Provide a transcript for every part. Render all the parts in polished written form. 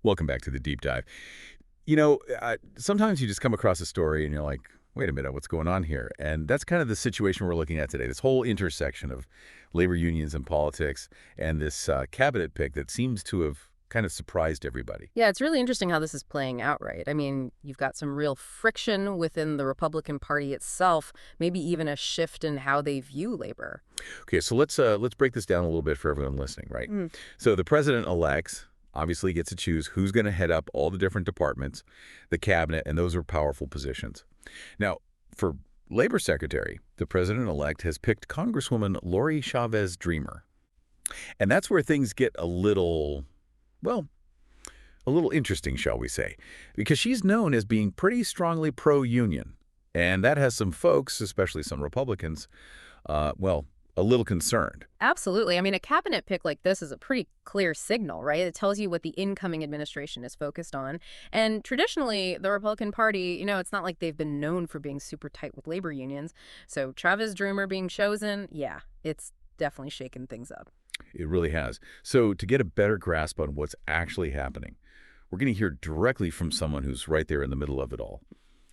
Welcome back to the deep dive. Sometimes you just come across a story and you're like, wait a minute, what's going on here? And that's kind of the situation we're looking at today, this whole intersection of labor unions and politics and this cabinet pick that seems to have kind of surprised everybody. Yeah, it's really interesting how this is playing out, right? I mean, you've got some real friction within the Republican Party itself, maybe even a shift in how they view labor. Okay, so let's break this down a little bit for everyone listening, right? Mm. So the president-elect obviously gets to choose who's going to head up all the different departments, the cabinet, and those are powerful positions. Now, for labor secretary, the president-elect has picked Congresswoman Lori Chavez Dreamer. And that's where things get well, a little interesting, shall we say, because she's known as being pretty strongly pro-union. And that has some folks, especially some Republicans, a little concerned. Absolutely. I mean, a cabinet pick like this is a pretty clear signal, right? It tells you what the incoming administration is focused on. And traditionally, the Republican Party, it's not like they've been known for being super tight with labor unions. So Travis Dreamer being chosen, yeah, it's definitely shaken things up. It really has. So to get a better grasp on what's actually happening, we're going to hear directly from someone who's right there in the middle of it all.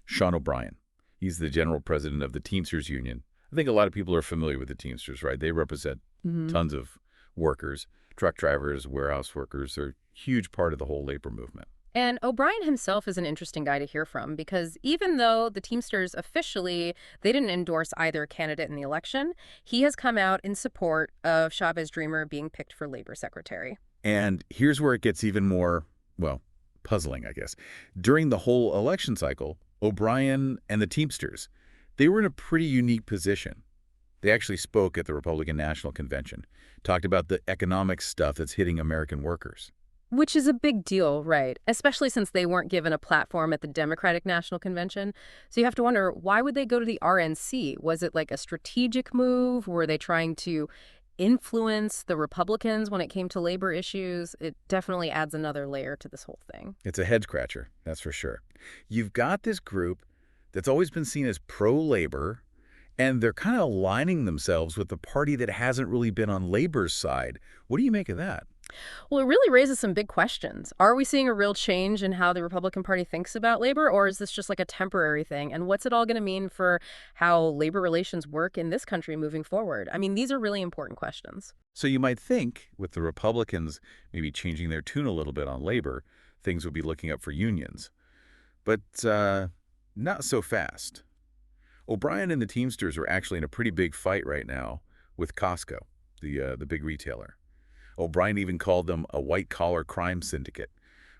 Sean O'Brien. He's the general president of the Teamsters Union. I think a lot of people are familiar with the Teamsters, right? They represent tons of workers, truck drivers, warehouse workers. They're a huge part of the whole labor movement. And O'Brien himself is an interesting guy to hear from because even though the Teamsters officially, they didn't endorse either candidate in the election, he has come out in support of Chavez Dreamer being picked for labor secretary. And here's where it gets even more, puzzling, I guess. During the whole election cycle, O'Brien and the Teamsters, they were in a pretty unique position. They actually spoke at the Republican National Convention, talked about the economic stuff that's hitting American workers. Which is a big deal, right? Especially since they weren't given a platform at the Democratic National Convention. So you have to wonder, why would they go to the RNC? Was it like a strategic move? Were they trying to influence the Republicans when it came to labor issues? It definitely adds another layer to this whole thing. It's a head scratcher, that's for sure. You've got this group that's always been seen as pro-labor, and they're kind of aligning themselves with the party that hasn't really been on labor's side. What do you make of that? Well, it really raises some big questions. Are we seeing a real change in how the Republican Party thinks about labor, or is this just like a temporary thing? And what's it all going to mean for how labor relations work in this country moving forward? I mean, these are really important questions. So you might think with the Republicans maybe changing their tune a little bit on labor, things would be looking up for unions. But not so fast. O'Brien and the Teamsters are actually in a pretty big fight right now with Costco, the big retailer. O'Brien even called them a white-collar crime syndicate,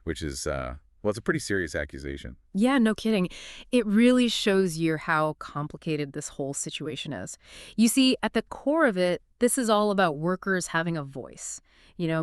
which is, it's a pretty serious accusation. Yeah, no kidding. It really shows you how complicated this whole situation is. You see, at the core of it, this is all about workers having a voice,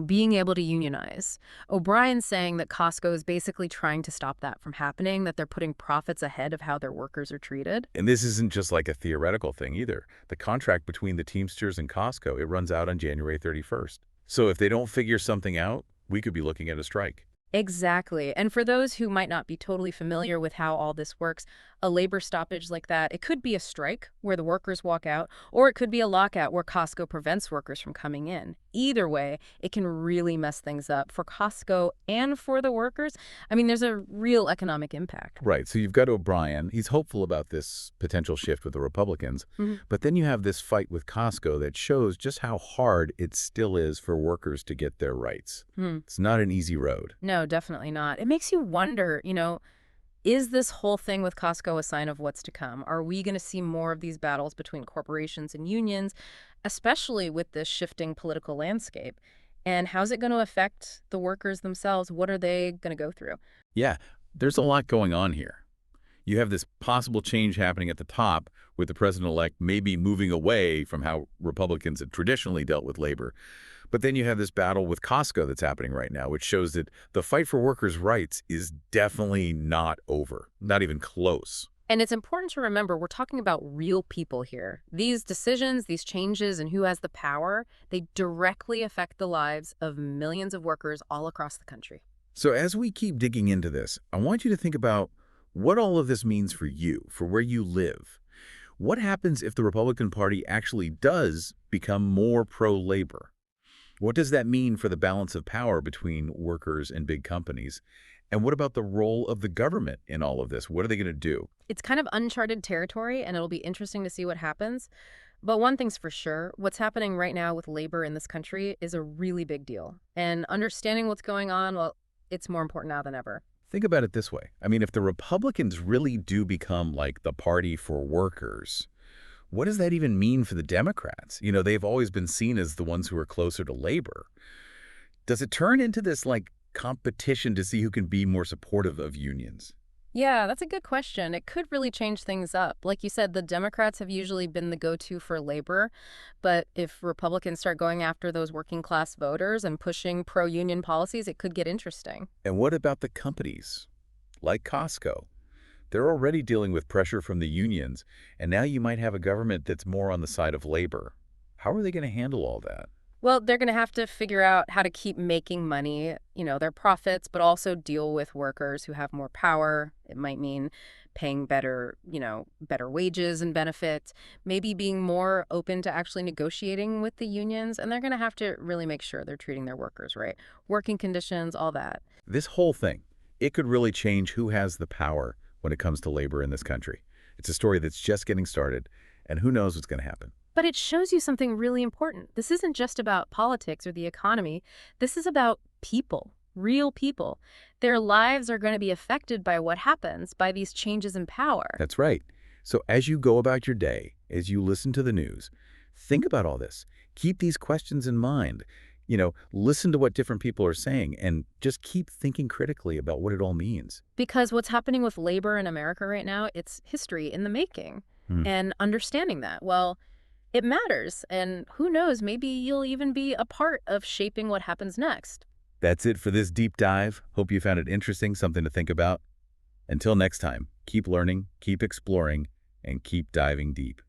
being able to unionize. O'Brien's saying that Costco is basically trying to stop that from happening, that they're putting profits ahead of how their workers are treated. And this isn't just like a theoretical thing either. The contract between the Teamsters and Costco, it runs out on January 31st. So if they don't figure something out, we could be looking at a strike. Exactly. And for those who might not be totally familiar with how all this works, a labor stoppage like that, it could be a strike where the workers walk out, or it could be a lockout where Costco prevents workers from coming in. Either way, it can really mess things up for Costco and for the workers. I mean, there's a real economic impact. Right. So you've got O'Brien. He's hopeful about this potential shift with the Republicans. But then you have this fight with Costco that shows just how hard it still is for workers to get their rights. It's not an easy road. No, definitely not. It makes you wonder, is this whole thing with Costco a sign of what's to come? Are we going to see more of these battles between corporations and unions, especially with this shifting political landscape? And how's it going to affect the workers themselves? What are they going to go through? Yeah, there's a lot going on here. You have this possible change happening at the top with the president-elect maybe moving away from how Republicans had traditionally dealt with labor. But then you have this battle with Costco that's happening right now, which shows that the fight for workers' rights is definitely not over, not even close. And it's important to remember we're talking about real people here. These decisions, these changes, and who has the power, they directly affect the lives of millions of workers all across the country. So as we keep digging into this, I want you to think about what all of this means for you, for where you live. What happens if the Republican Party actually does become more pro-labor? What does that mean for the balance of power between workers and big companies? And what about the role of the government in all of this? What are they going to do? It's kind of uncharted territory, and it'll be interesting to see what happens. But one thing's for sure, what's happening right now with labor in this country is a really big deal. And understanding what's going on, well, it's more important now than ever. Think about it this way. I mean, if the Republicans really do become like the party for workers, what does that even mean for the Democrats? They've always been seen as the ones who are closer to labor. Does it turn into this like competition to see who can be more supportive of unions? Yeah, that's a good question. It could really change things up. Like you said, the Democrats have usually been the go-to for labor, but if Republicans start going after those working class voters and pushing pro-union policies, it could get interesting. And what about the companies like Costco? They're already dealing with pressure from the unions, and now you might have a government that's more on the side of labor. How are they going to handle all that? Well, they're going to have to figure out how to keep making money, their profits, but also deal with workers who have more power. It might mean paying better wages and benefits, maybe being more open to actually negotiating with the unions. And they're going to have to really make sure they're treating their workers right. Working conditions, all that. This whole thing, it could really change who has the power when it comes to labor in this country. It's a story that's just getting started, and who knows what's going to happen. But it shows you something really important. This isn't just about politics or the economy. This is about people, real people. Their lives are going to be affected by what happens, by these changes in power. That's right. So as you go about your day, as you listen to the news, think about all this. Keep these questions in mind. Listen to what different people are saying and just keep thinking critically about what it all means. Because what's happening with labor in America right now, it's history in the making. Hmm. And understanding that, well, it matters. And who knows, maybe you'll even be a part of shaping what happens next. That's it for this deep dive. Hope you found it interesting, something to think about. Until next time, keep learning, keep exploring, and keep diving deep.